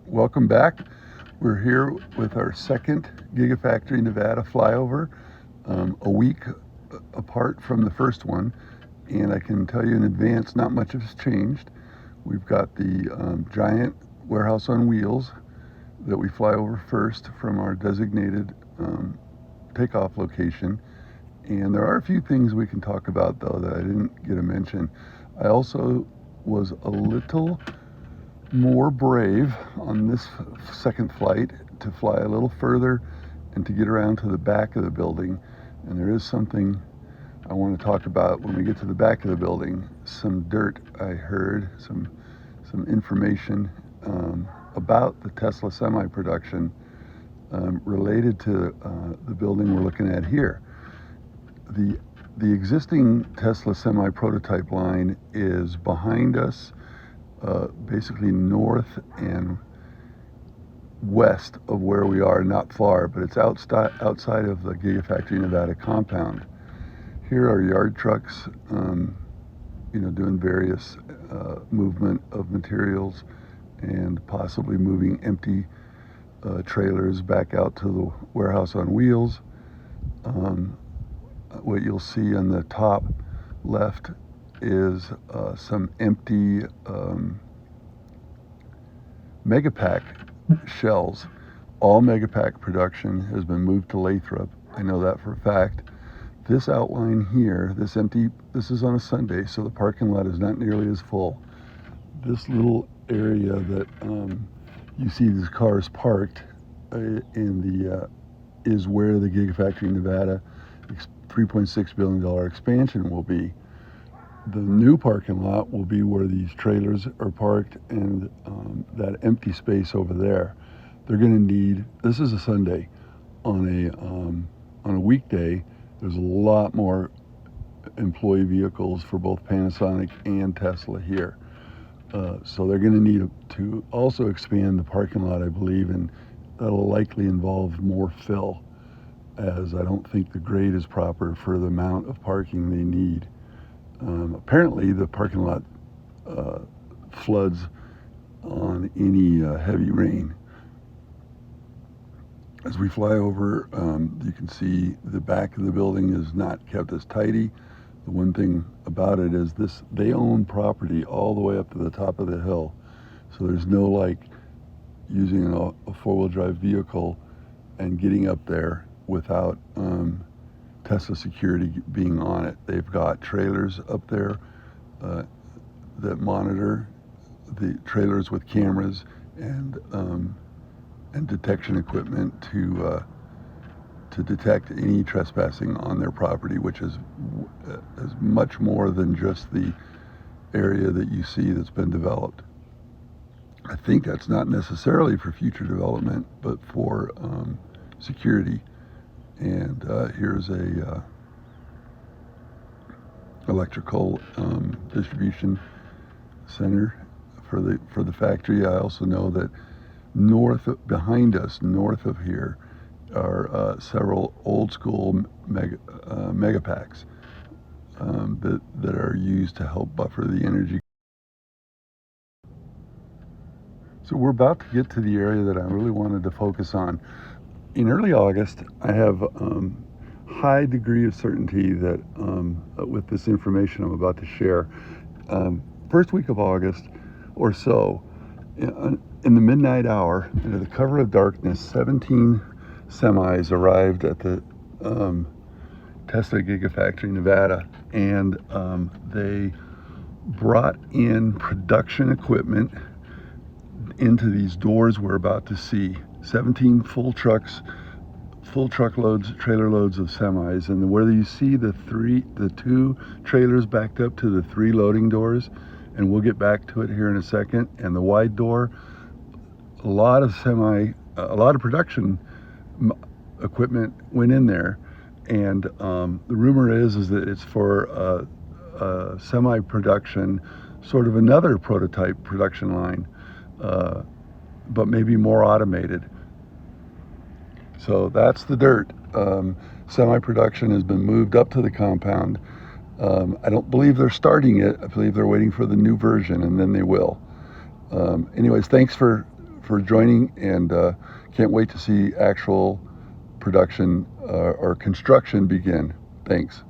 Welcome back. We're here with our second Gigafactory Nevada flyover, a week apart from the first one, and I can tell you in advance not much has changed. We've got the giant warehouse on wheels that we fly over first from our designated takeoff location, and there are a few things we can talk about though that I didn't get to mention. I also was a little more brave on this second flight to fly a little further and to get around to the back of the building. And there is something I want to talk about when we get to the back of the building. Some dirt I heard, some information about the Tesla semi production related to the building we're looking at here. The existing Tesla semi prototype line is behind us, basically north and west of where we are, not far, but it's outside of the Gigafactory Nevada compound. Here are yard trucks, doing various movement of materials and possibly moving empty trailers back out to the warehouse on wheels. What you'll see on the top left is some empty Megapack shells. All Megapack production has been moved to Lathrop. I know that for a fact. This outline here, this is on a Sunday, so the parking lot is not nearly as full. This little area that you see these cars parked is where the Gigafactory Nevada $3.6 billion expansion will be. The new parking lot will be where these trailers are parked, and that empty space over there. They're going to need. This is a Sunday. On a weekday, there's a lot more employee vehicles for both Panasonic and Tesla here. So they're going to need to also expand the parking lot, I believe, and that'll likely involve more fill, as I don't think the grade is proper for the amount of parking they need. Apparently the parking lot floods on any heavy rain. As we fly over, you can see the back of the building is not kept as tidy. The one thing about it is they own property all the way up to the top of the hill. So there's no like using a four-wheel drive vehicle and getting up there without Tesla security being on it. They've got trailers up there that monitor the trailers with cameras and detection equipment to detect any trespassing on their property, which is much more than just the area that you see that's been developed. I think that's not necessarily for future development, but for security. And here's a electrical distribution center for the factory. I also know that behind us, north of here, are several old school megapacks that are used to help buffer the energy. So we're about to get to the area that I really wanted to focus on. In early August, I have high degree of certainty that with this information I'm about to share, first week of August or so, in the midnight hour, under the cover of darkness, 17 semis arrived at the Tesla Gigafactory Nevada, and they brought in production equipment into these doors we're about to see. 17 full truckloads, trailer loads of semis, and where you see the two trailers backed up to the three loading doors, and we'll get back to it here in a second, and the wide door, a lot of production equipment went in there, and the rumor is that it's for semi production, sort of another prototype production line, but maybe more automated. So that's the dirt. Semi-production has been moved up to the compound. I don't believe they're starting it. I believe they're waiting for the new version, and then they will. Anyways, thanks for for joining, and can't wait to see actual production or construction begin. Thanks.